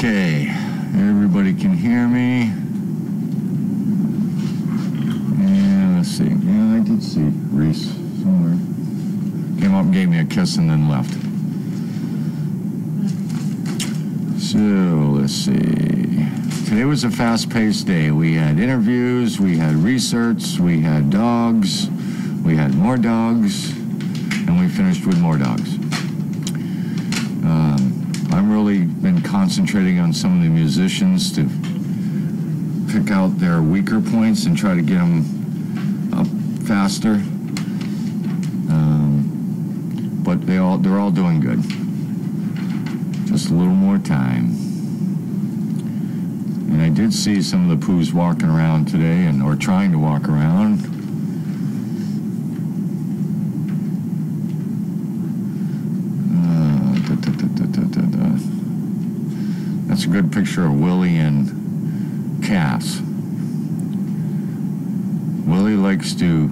Okay, everybody can hear me. And let's see. Yeah, I did see Reese somewhere. Came up and gave me a kiss and then left. So, let's see. Today was a fast-paced day. We had interviews, we had research, we had dogs, we had more dogs, and we finished with more dogs. I've really been concentrating on some of the musicians to pick out their weaker points and try to get them up faster. But they're all doing good. Just a little more time. And I did see some of the poos walking around today, or trying to walk around. That's a good picture of Willie and Cass. Willie likes to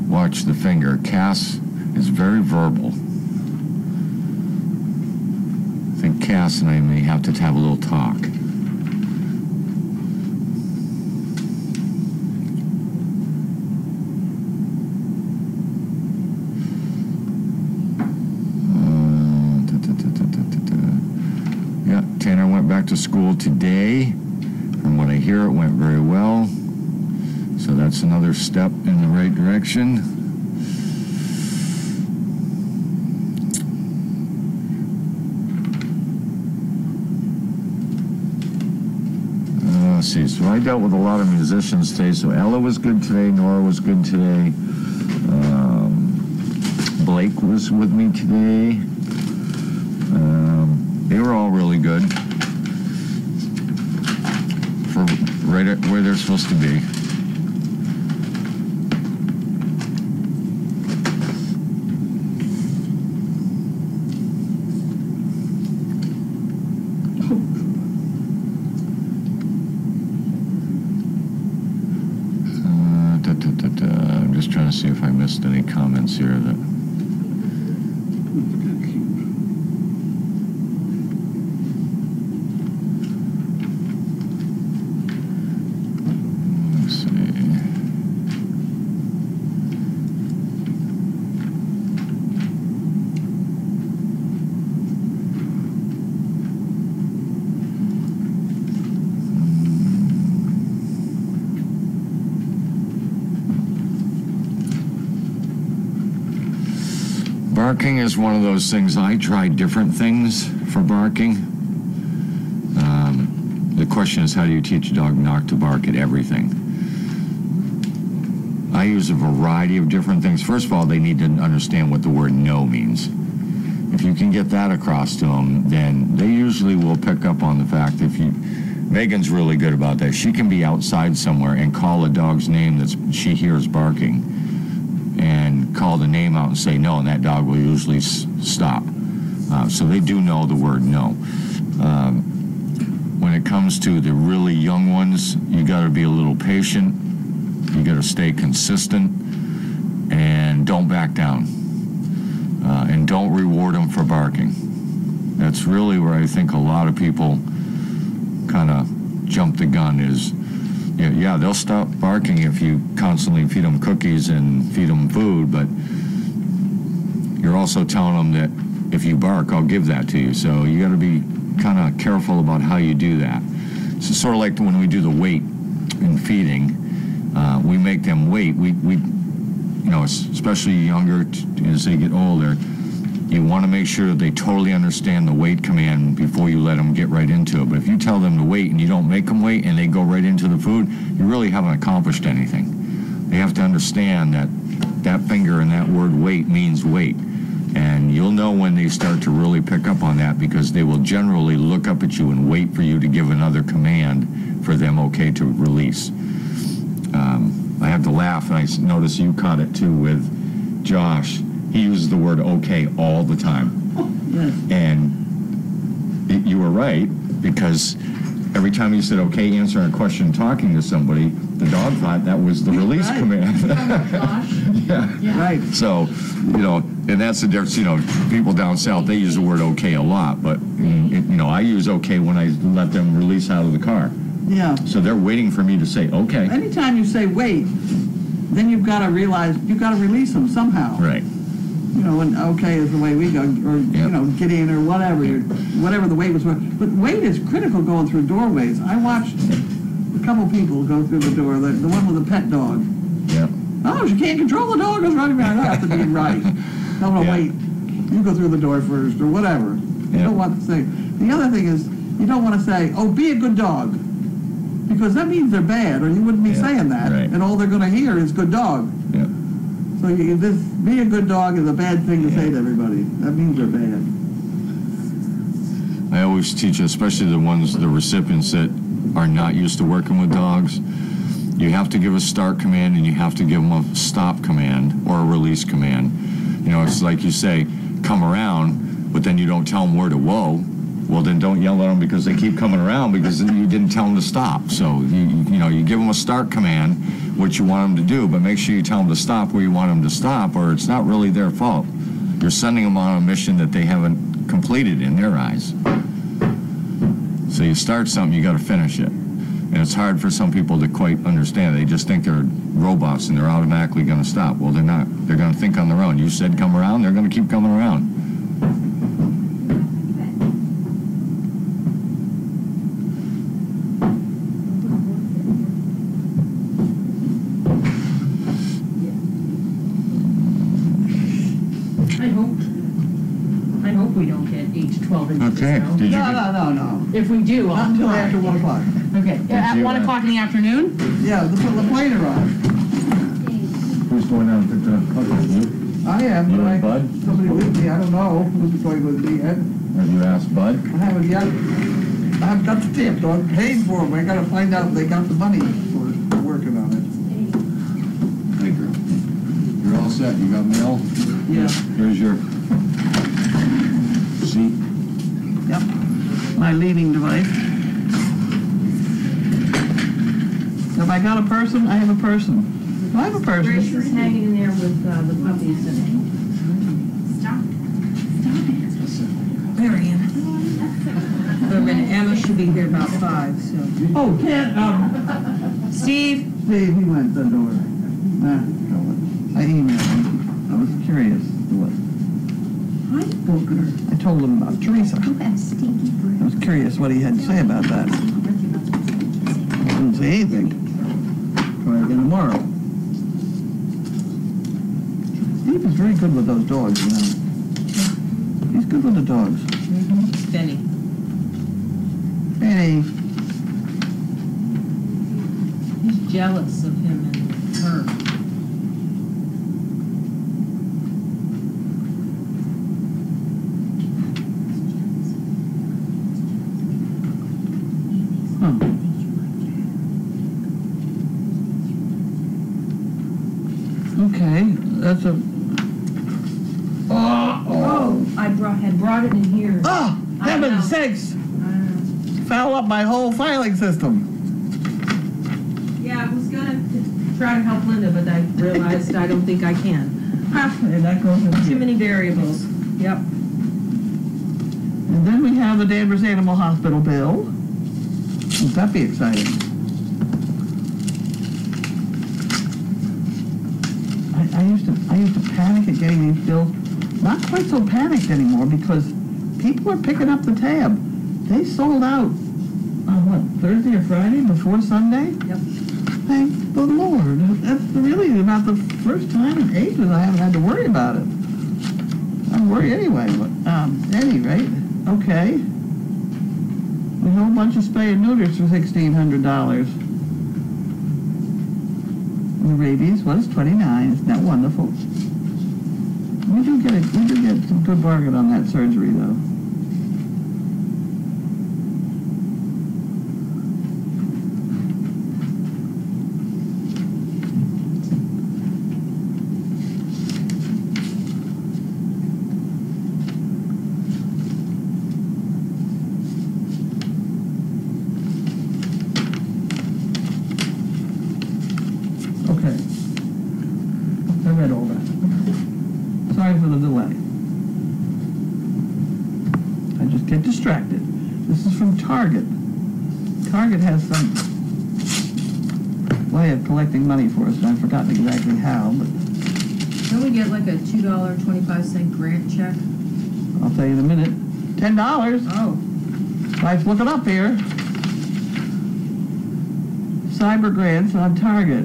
watch the finger. Cass is very verbal. I think Cass and I may have to have a little talk. Tanner went back to school today. From what I hear, it went very well. So that's another step in the right direction. Let's see. So I dealt with a lot of musicians today. So Ella was good today. Nora was good today. Blake was with me today. They were all really good for right at where they're supposed to be. I'm just trying to see if I missed any comments here that. Barking is one of those things. I try different things for barking. The question is, how do you teach a dog not to bark at everything? I use a variety of different things. First of all, they need to understand what the word no means. If you can get that across to them, then they usually will pick up on the fact that Megan's really good about that. She can be outside somewhere and call a dog's name that she hears barking and call the name out and say no, and that dog will usually stop. So they do know the word no. When it comes to the really young ones, you got to be a little patient. You got to stay consistent and don't back down. And don't reward them for barking. That's really where I think a lot of people kind of jump the gun is, yeah, they'll stop barking if you constantly feed them cookies and feed them food, but you're also telling them that if you bark, I'll give that to you. So you got to be kind of careful about how you do that. So sort of like when we do the weight in feeding, we make them wait. We especially younger as they get older, you want to make sure that they totally understand the wait command before you let them get right into it. But if you tell them to wait and you don't make them wait and they go right into the food, you really haven't accomplished anything. They have to understand that that finger and that word wait means wait. And you'll know when they start to really pick up on that, because they will generally look up at you and wait for you to give another command for them okay to release. I have to laugh, and I notice you caught it too with Josh. He uses the word okay all the time. And you were right, because every time you said okay answering a question talking to somebody, the dog thought that was the release command. Yeah. Right. So, and that's the difference. People down south, they use the word okay a lot, but I use okay when I let them release out of the car. Yeah. So they're waiting for me to say okay. Anytime you say wait, then you've got to realize you've got to release them somehow. Right. And okay is the way we go, or get in or whatever, whatever the wait was. But wait is critical going through doorways. I watched a couple people go through the door. The one with the pet dog. Yeah. Oh, she can't control the dog. It's running around. I have to be right. Tell them to wait. You go through the door first, or whatever. You don't want to say. The other thing is, you don't want to say, "Oh, be a good dog," because that means they're bad, or you wouldn't be saying that. Right. And all they're going to hear is "good dog." Yeah. So this be a good dog is a bad thing to say to everybody. That means they're bad. I always teach, especially the recipients that are not used to working with dogs, you have to give a start command and you have to give them a stop command or a release command. It's like you say, come around, but then you don't tell them where to whoa. Well, then don't yell at them because they keep coming around because you didn't tell them to stop. So, you give them a start command, what you want them to do, but make sure you tell them to stop where you want them to stop, or it's not really their fault. You're sending them on a mission that they haven't completed in their eyes. So you start something, you got to finish it. And it's hard for some people to quite understand. They just think they're robots and they're automatically going to stop. Well, they're not. They're going to think on their own. You said come around, they're going to keep coming around. I hope we don't get each 12 inches. Okay. Now. Did you No. If we do, Not I'll until apply. after 1 o'clock. Okay. At you, 1 o'clock in the afternoon? Yeah, the planer on. Who's going down to pick the puppy? You? I am. You but and Bud? Somebody with me. I don't know who's going with me yet. Have you asked Bud? I haven't yet. I haven't got the tip, though. I'm paid for them. I got to find out if they got the money for working on it. Hey, girl. You're all set. You got mail? Yeah. Here's your seat. Yep. My leaving device. If I got a person, I have a person. I have a person. Grace is hanging in there with the puppies. Stop it. Marion. Emma should be here about 5, so. Oh, Ken, Steve? Steve, he went the door. Nah, I emailed him. I was curious. Hi, Booger. I told him about Teresa. You have stinky breath. I was curious what he had to say about that. Didn't say anything. Try again tomorrow. Steve is very good with those dogs, He's good with the dogs. Benny. Hey, He's jealous of him and her. okay, that's a... Oh, I had brought it in here. Oh, I heaven's know. sakes! Foul up my whole filing system. Yeah, I was gonna try to help Linda, but I realized I don't think I can. And that goes in Too here. many variables. Yep. And then we have the Danvers Animal Hospital bill. Wouldn't that be exciting? I used to panic at getting these bills. Not quite so panicked anymore because people are picking up the tab. They sold out on what, Thursday or Friday before Sunday? Yep. Thank the Lord. That's really about the first time in ages I haven't had to worry about it. I worry anyway, but at any rate, okay. A whole bunch of spay and neuters for $1,600. The rabies was $29. Isn't that wonderful? We do get some good bargain on that surgery though. Okay. I read all for the delay. I just get distracted. This is from Target. Target has some way of collecting money for us, and I've forgotten exactly how, but Don't we get like a $2.25 grant check? I'll tell you in a minute. $10. Oh. Let's look it up here. Cyber grants on Target.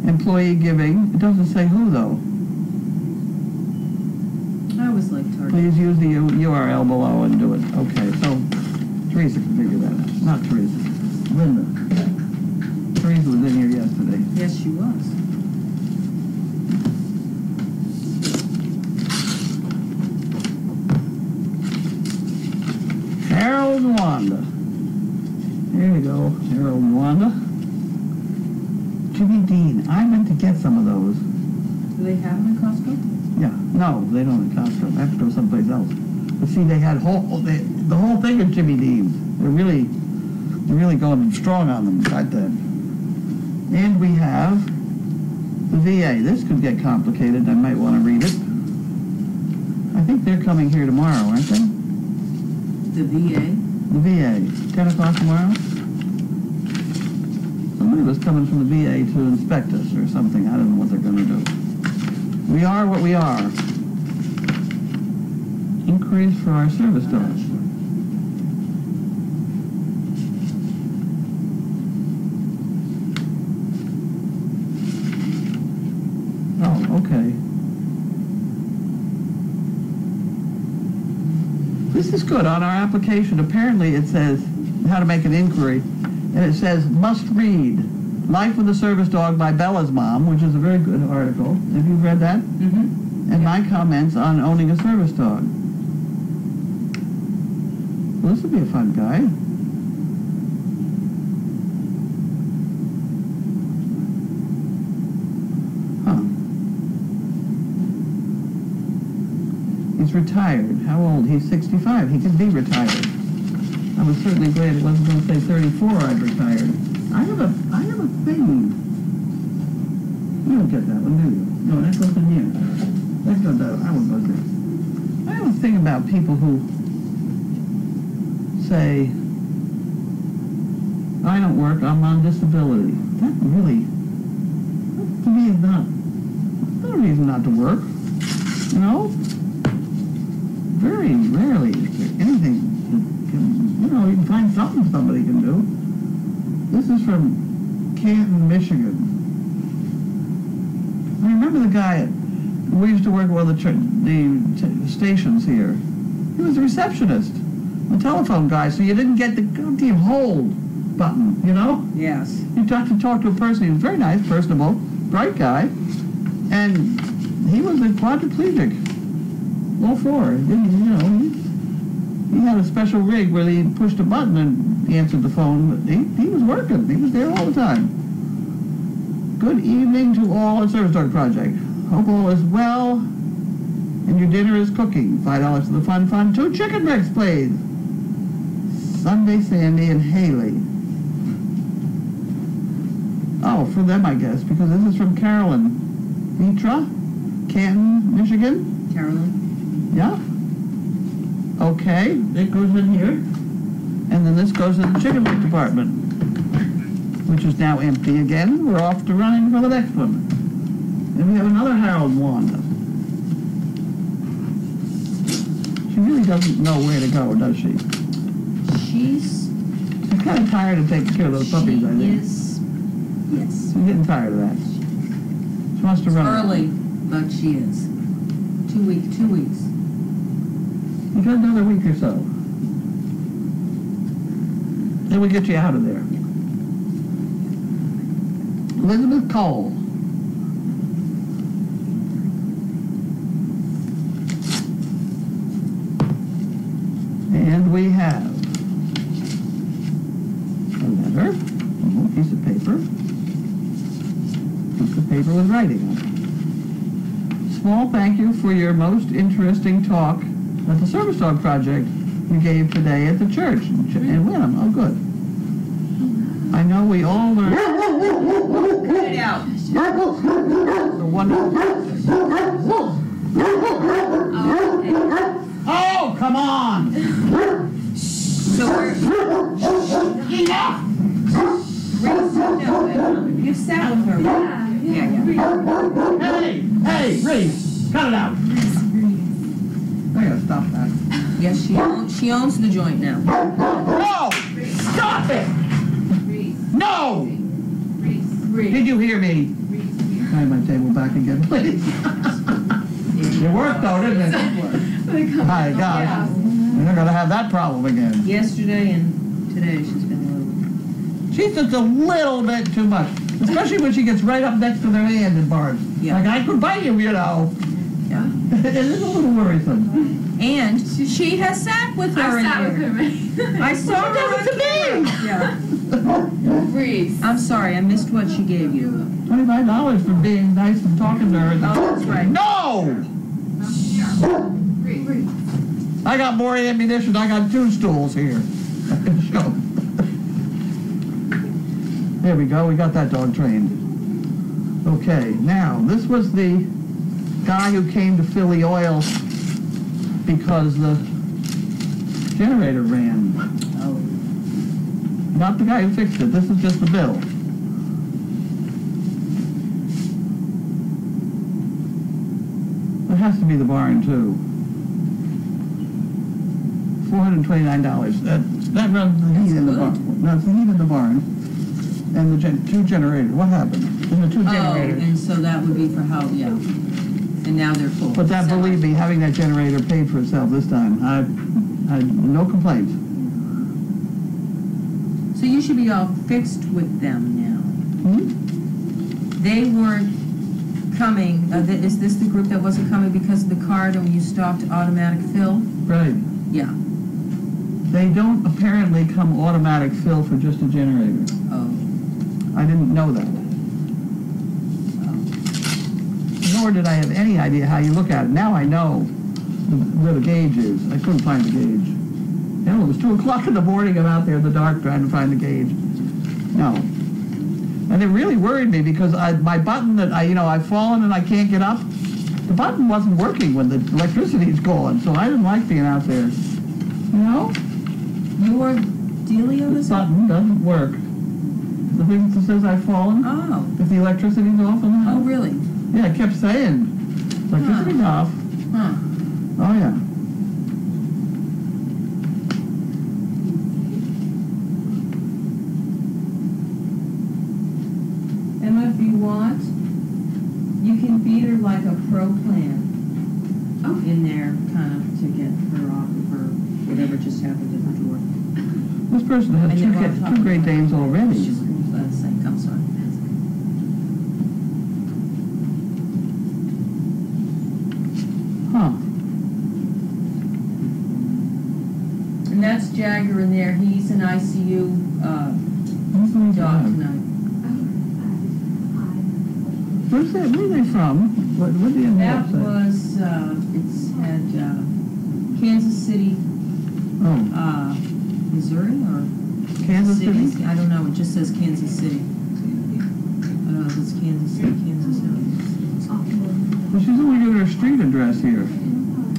Employee giving. It doesn't say who, though. I always like Target. Please use the URL below and do it. Okay, so Teresa can figure that out. Not Teresa. Linda. Teresa was in here yesterday. Yes, she was. Harold and Wanda. Here you go, Harold and Wanda. Jimmy Dean. I meant to get some of those. Do they have them in Costco? Yeah, no, they don't in Costco. I have to go someplace else. But see, they had the whole thing of Jimmy Dean's. They're really going strong on them right then. And we have the VA. This could get complicated. I might want to read it. I think they're coming here tomorrow, aren't they? The VA? The VA. 10 o'clock tomorrow? Somebody was coming from the VA to inspect us or something. I don't know what they're going to do. We are what we are. Inquiries for our service dogs. Oh, okay. This is good. On our application, apparently it says how to make an inquiry, and it says must read Life with a Service Dog by Bella's Mom, which is a very good article. Have you read that? Mm-hmm. And my comments on owning a service dog. Well, this would be a fun guy. Huh. He's retired. How old? He's 65. He could be retired. I was certainly glad it wasn't going to say 34 I'd retired. I have a thing. You don't get that one, do you? No, that goes in here. That goes out. I would go there. I have a thing about people who say, I don't work, I'm on disability. That really, to me, is not a reason not to work. You know? Very rarely is there anything that can, you can find something somebody can do. This is from Canton, Michigan. I remember the guy we used to work with the stations here. He was a receptionist, a telephone guy, so you didn't get the goddamn hold button, you know? Yes. You got to talk to a person. He was very nice, personable, bright guy, and he was a quadriplegic. All four. He had a special rig where he pushed a button and he answered the phone. But he was working. He was there all the time. Good evening to all at Service Dog Project. Hope all is well and your dinner is cooking. $5 to the fun. 2 chicken breasts, please. Sunday, Sandy, and Haley. Oh, for them, I guess, because this is from Carolyn Mitra, Canton, Michigan. Carolyn? Yeah. Okay, it goes in here. And then this goes in the chicken wing department, which is now empty again. We're off to running for the next one. And we have another Harold Wanda. She really doesn't know where to go, does she? She's kind of tired of taking care of those puppies, I think. Yes. She's getting tired of that. She wants to run. Early, but she is. 2 weeks. You got another week or so. Then we get you out of there. Elizabeth Cole. And we have a letter, a little piece of paper with writing on it. Small thank you for your most interesting talk at the Service Dog Project you gave today at the church in Wenham. Oh, good. I know we all learned Cut it out. the wonderful. Oh, come on! So we're. Enough! You sat with her. Yeah. Hey, Reese, cut it out. I gotta stop that. Yes, she owns the joint now. No! Stop it! No! Did you hear me? Can I have my table back again, please? It worked though, didn't it? My gosh. We're not gonna have that problem again. Yesterday and today she's been She's just a little bit too much. Especially when she gets right up next to their hand and barks. Yeah. Like, I could bite you, you know. Yeah. It is a little worrisome. And she has sat with her in here. I saw her on camera. Yeah. Breeze. I'm sorry, I missed what she gave you. $25 for being nice and talking to her. Oh, that's right. No! I got more ammunition. I got 2 stools here. I can show. There we go. We got that dog trained. Okay, now, this was the guy who came to fill the oil because the generator ran. Oh. Not the guy who fixed it. This is just the bill. It has to be the barn, too. $429. That runs the heat in the barn. That's the heat in the barn. And the 2 generators. What happened? And the 2 generators. And so that would be for how, yeah. And now they're full. But that, believe me, having that generator paid for itself this time. I had no complaints. So you should be all fixed with them now. Hmm? They weren't coming, is this the group that wasn't coming because of the card and you stopped automatic fill? Right. Yeah. They don't apparently come automatic fill for just a generator. Oh. I didn't know that. Nor did I have any idea how you look at it. Now I know where the gauge is. I couldn't find the gauge. Hell, it was 2 o'clock in the morning. I'm out there in the dark trying to find the gauge. No. And it really worried me because my button that I've fallen and I can't get up, the button wasn't working when the electricity's gone, so I didn't like being out there. You know? Your dealio This is button doesn't work. The thing that says I've fallen, Oh. if the electricity's off on that. Oh, really? Yeah, it kept saying, electricity's off. Huh. Oh, yeah. Emma, if you want, you can beat her like a pro plan. Oh. In there, kind of, to get her off of her, whatever just happened to her door. This person has And two, you're on top two of Great it. Danes already. She's sink, I'm sorry. Huh. And that's Jagger in there. He's an ICU Where's my dog dog? tonight. Where are they from? What did the That envelope say? was, it's at Kansas City, Oh, Missouri, or Kansas City? I don't know. It just says Kansas City. I don't know if it's Kansas City, Kansas City. Well, she's only given her street address here.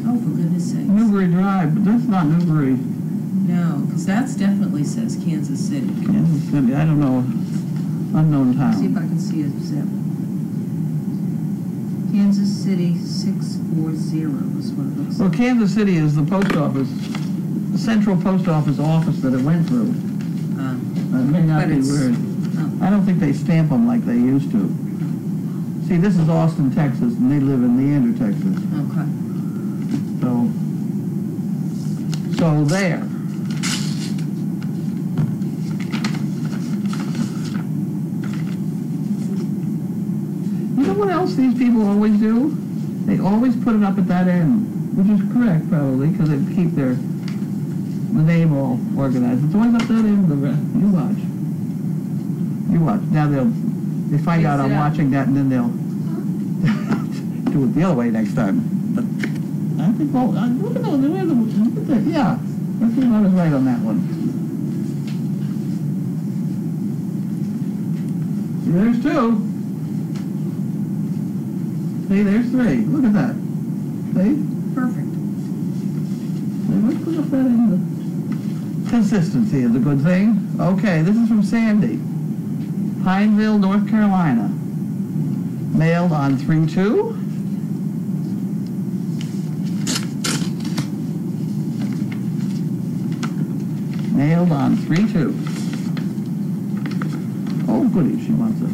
Oh, for goodness sakes. Newbury Drive, but that's not Newbury, No, because that's definitely says Kansas City. Kansas City. I don't know. Unknown See if town. I can see a zip. Kansas City 640 is what it looks Well, like. Kansas City is the post office, the central post office that it went through. That may not But be it's- weird. oh. I don't think they stamp them like they used to. See, this is Austin, Texas, and they live in Leander, Texas. Okay. So there. You know what else these people always do? They always put it up at that end, which is correct probably, because they keep the name all organized. It's always up that end. You watch. You watch. Now they find out I'm watching that, and then they'll do it the other way next time. But I think, well, look at yeah, I think I was right on that one. There's 2. See, there's 3. Look at that. See? Perfect. Let's put up that in the... Consistency is a good thing. Okay, this is from Sandy. Pineville, North Carolina. Mailed on 3/2. Mailed on 3/2. Oh, goody, she wants it.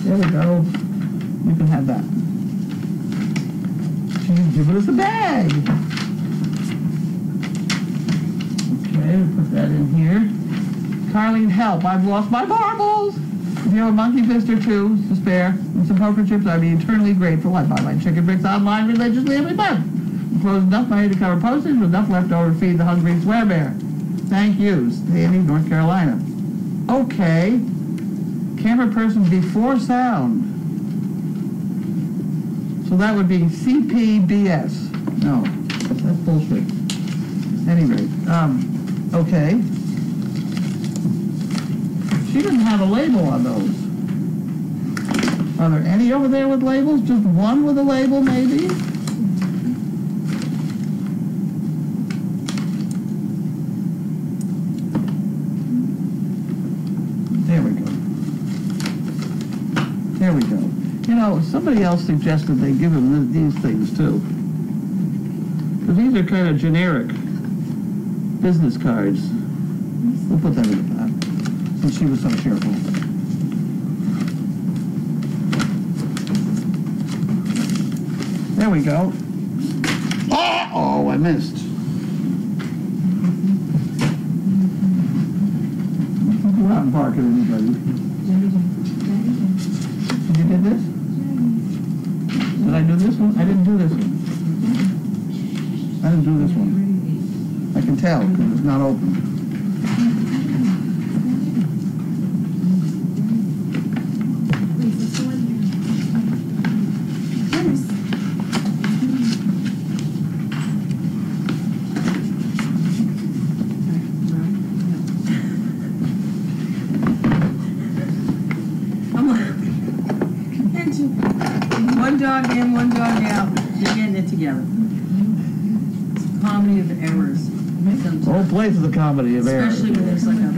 There we go. You can have that. She's giving us a bag. Okay, we'll put that in here. Carlene, help. I've lost my marbles. If you have a monkey fist or 2 to spare and some poker chips, I'd be eternally grateful. I buy my chicken bricks online religiously every month. Close enough money to cover postage with enough left over to feed the hungry swear bear. Thank you, Sandy, North Carolina. Okay. Camera person before sound. So that would be CPBS. No, that's bullshit. Anyway, okay. She didn't have a label on those. Are there any over there with labels? Just one with a label, maybe? There we go. There we go. You know, somebody else suggested they give him these things, too. Because these are kind of generic business cards. We'll put that in the back, since she was so cheerful. There we go. Oh, I missed. Go out and bark at anybody. You did this? Did I do this one? I didn't do this one. I didn't do this one. I can tell because it's not open. One dog in, one dog out. You're getting it together. It's a comedy of errors. The whole place is a comedy of errors. Especially when there's like a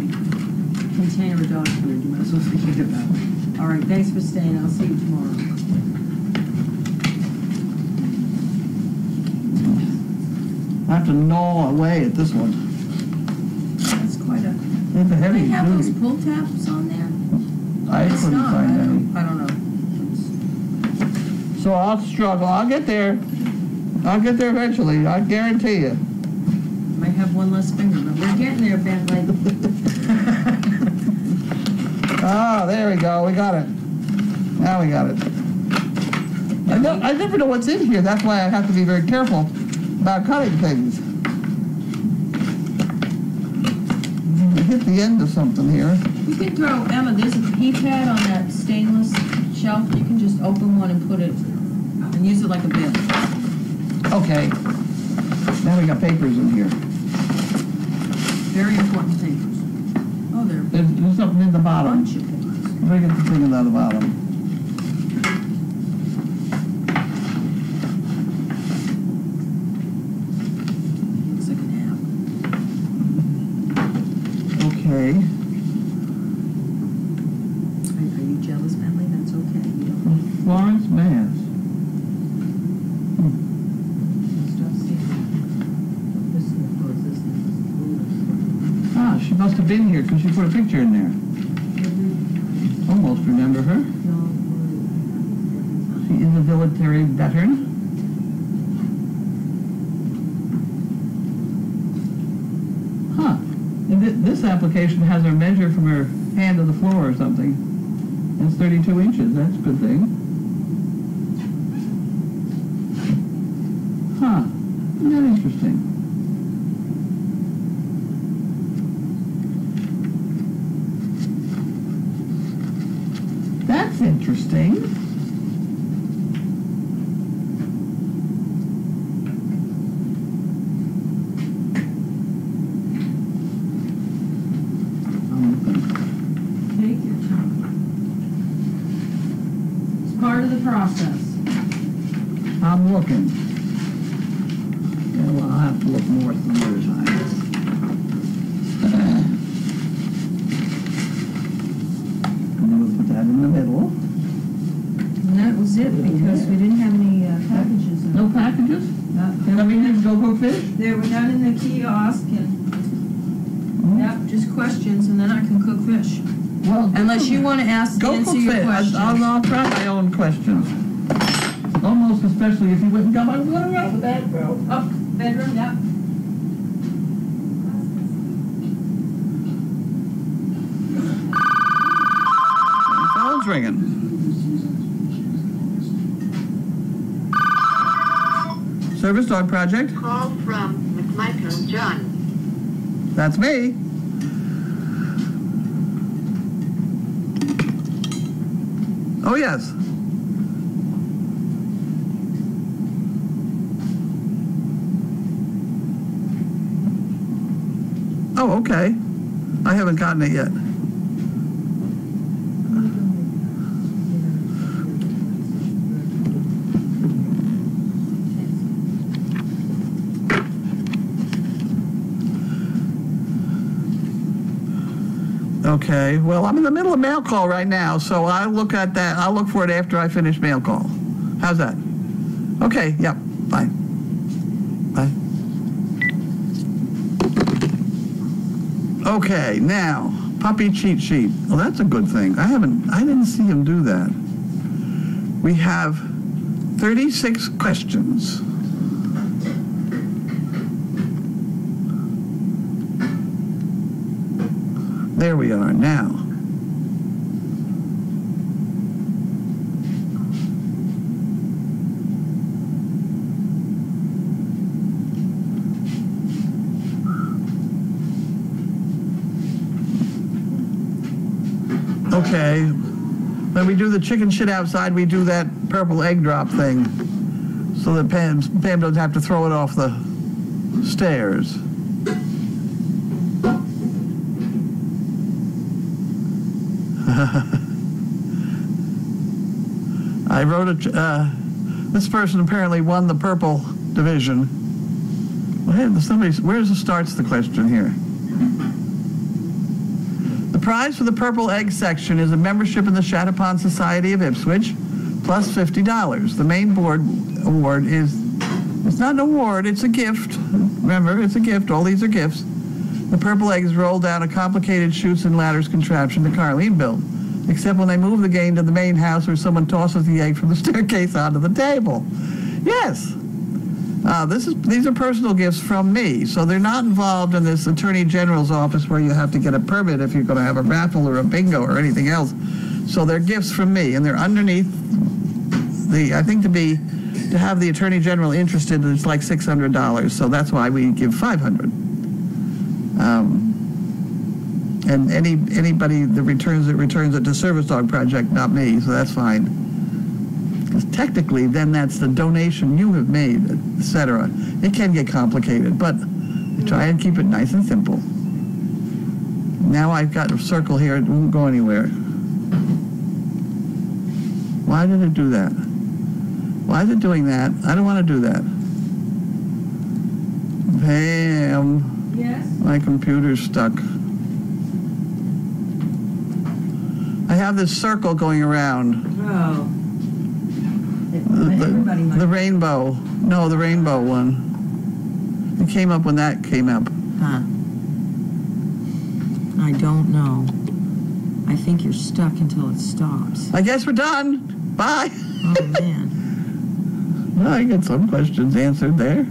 container of dog food. You might as well forget about it. All right, thanks for staying. I'll see you tomorrow. I have to gnaw away at this one. That's quite a... It's a Do heavy they have those duty. pull tabs on there? I It's couldn't not. find any. I don't know. So I'll struggle. I'll get there. I'll get there eventually. I guarantee you. Might have one less finger, but we're getting there, Bentley. Ah, there we go. We got it. Now we got it. I never know what's in here. That's why I have to be very careful about cutting things. I hit the end of something here. You can throw, Emma, there's a keypad on that stainless shelf. You can just open one and put it, and use it like a bin. Okay. Now we got papers in here. Very important papers. Oh, there are There's something in the a bottom. bunch of papers. Bring it the thing at the bottom. Looks like an app. Okay. Are you jealous, Bentley? That's okay. You don't Florence, Mass. stop seeing this is Ah, she must have been here because she put a picture in there. Almost remember her. She is a military veteran. Huh. And this application has her measure from her hand to the floor or something. That's 32 inches. That's a good thing. Huh. Isn't that interesting? That's interesting. process. I'm looking. Yeah, well, I'll have to look more some other time. And then we'll put that in the middle. And that was it, because we didn't have any packages. No packages? I mean, there's go fish? There were none in the kiosk, and, yep, just questions, and then I can cook fish. Well, Unless you want to answer go your cook fish. questions. I'll try my own questions. Almost especially if you wouldn't come out of the bedroom. Oh, bedroom, yep. Phone's ringing. Service Dog Project. Call from McMichael John. That's me. Oh, yes. Oh, okay. I haven't gotten it yet. Okay, well, I'm in the middle of mail call right now, so I'll look at that. I'll look for it after I finish mail call. How's that? Okay, yep, bye. Bye. Okay, now, puppy cheat sheet. Well, that's a good thing. I didn't see him do that. We have 36 questions. There we are now. Okay, when we do the chicken shit outside, we do that purple egg drop thing so that Pam doesn't have to throw it off the stairs. I wrote this person apparently won the purple division. Well, hey, starts the question here. The prize for the purple egg section is a membership in the Chattapon Society of Ipswich, plus $50. The main board award it's not an award, it's a gift. Remember, it's a gift. All these are gifts. The purple eggs roll down a complicated chutes and ladders contraption that Carlene built, except when they move the game to the main house where someone tosses the egg from the staircase onto the table. Yes. These are personal gifts from me, so they're not involved in this Attorney General's office where you have to get a permit if you're going to have a raffle or a bingo or anything else. So they're gifts from me, and they're underneath I think to have the Attorney General interested, it's like $600, so that's why we give $500. And anybody that returns it to Service Dog Project, not me, so that's fine. Because technically, then that's the donation you have made, etc. It can get complicated, but I try and keep it nice and simple. Now I've got a circle here, it won't go anywhere. Why did it do that? Why is it doing that? I don't want to do that. Pam. Yes? My computer's stuck. I have this circle going around. Oh. Everybody might. The rainbow. No, the rainbow one. It came up when that came up. Huh. I don't know. I think you're stuck until it stops. I guess we're done. Bye. Oh, man. Well, I got some questions answered there.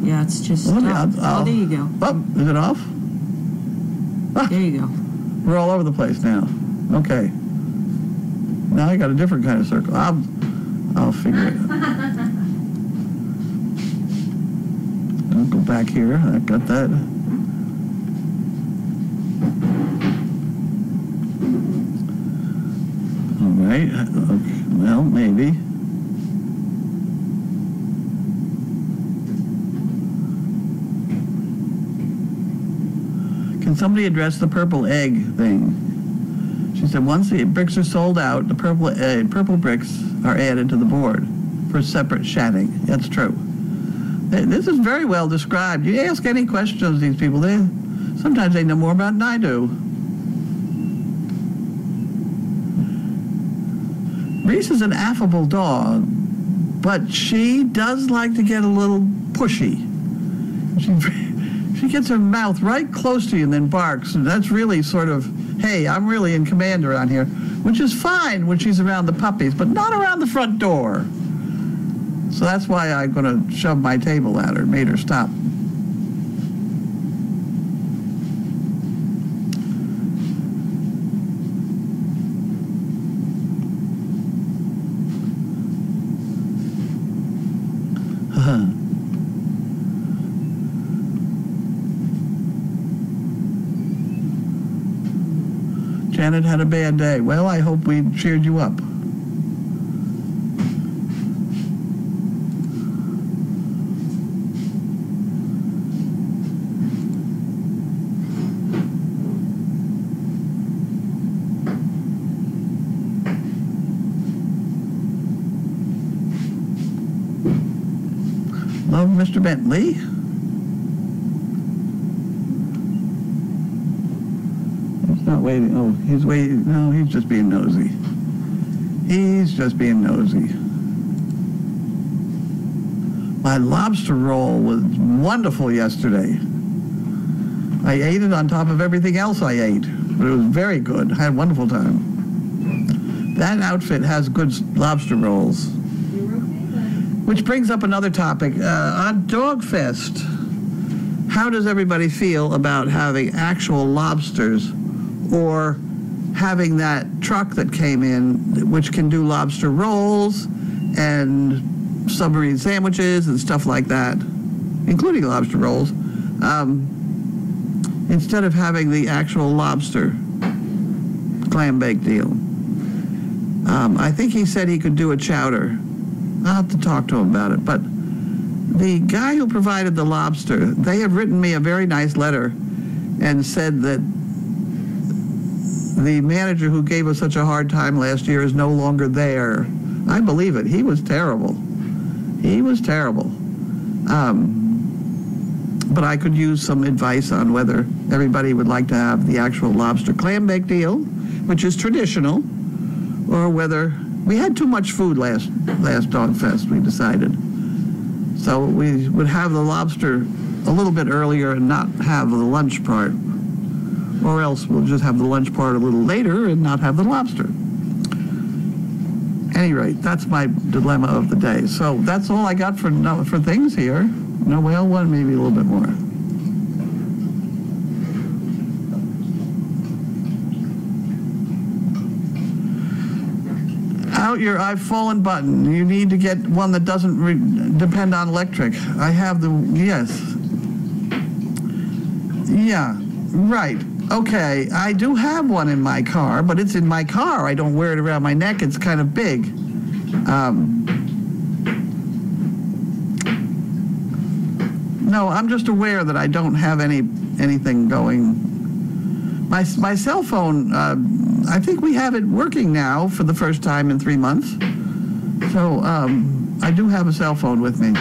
Yeah, it's just Well, stopped. Oh, there you go. Oh, is it off? Ah, There you go. we're all over the place now. Okay. Now I got a different kind of circle. I'll figure it out. I'll go back here. I got that. All right. Okay. Well, maybe. Can somebody address the purple egg thing? She said once the bricks are sold out, the purple bricks are added to the board for separate shatting. That's true. This is very well described. You ask any questions these people, sometimes they know more about it than I do. Reese is an affable dog, but she does like to get a little pushy. She gets her mouth right close to you and then barks, and that's really sort of, hey, I'm really in command around here, which is fine when she's around the puppies, but not around the front door. So that's why I'm going to shove my table at her, made her stop. Janet had a bad day. Well, I hope we cheered you up. Love, Mr. Bentley. He's not waiting. Oh, he's waiting. No, he's just being nosy. He's just being nosy. My lobster roll was wonderful yesterday. I ate it on top of everything else I ate, but it was very good. I had a wonderful time. That outfit has good lobster rolls. Which brings up another topic. On Dogfest, how does everybody feel about having actual lobsters or having that truck that came in which can do lobster rolls and submarine sandwiches and stuff like that, including lobster rolls, instead of having the actual lobster clam bake deal? I think he said he could do a chowder. I'll have to talk to him about it. But the guy who provided the lobster, they have written me a very nice letter and said that the manager who gave us such a hard time last year is no longer there. I believe it. He was terrible. He was terrible. But I could use some advice on whether everybody would like to have the actual lobster clam bake deal, which is traditional, or whether we had too much food last Dogfest, we decided. So we would have the lobster a little bit earlier and not have the lunch part. Or else we'll just have the lunch part a little later and not have the lobster. At any rate, that's my dilemma of the day. So that's all I got for things here. No, well, one, maybe a little bit more. Out your I've fallen button. You need to get one that doesn't depend on electric. I have the, yes. Yeah, right. Okay, I do have one in my car, but it's in my car. I don't wear it around my neck. It's kind of big. No, I'm just aware that I don't have anything going. My cell phone, I think we have it working now for the first time in 3 months. So I do have a cell phone with me.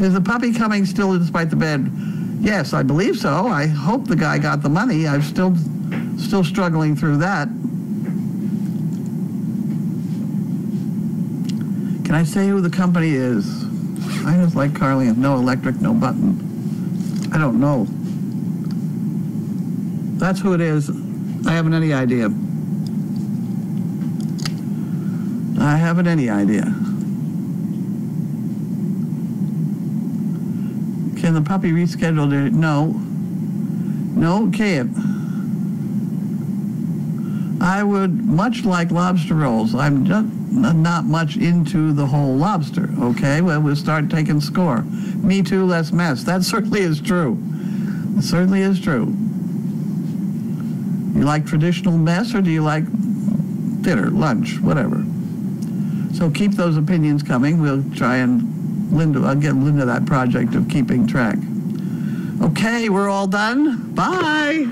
Is the puppy coming still despite the bed? Yes, I believe so. I hope the guy got the money. I'm still struggling through that. Can I say who the company is? I just like Carly. No electric, no button. I don't know. That's who it is. I haven't any idea. I haven't any idea. Can the puppy reschedule it? No. No, can't. I would much like lobster rolls. I'm just not much into the whole lobster, okay? Well, we'll start taking score. Me too, less mess. That certainly is true. It certainly is true. You like traditional mess or do you like dinner, lunch, whatever? So keep those opinions coming. We'll try and I'll get Linda that project of keeping track. Okay, we're all done. Bye.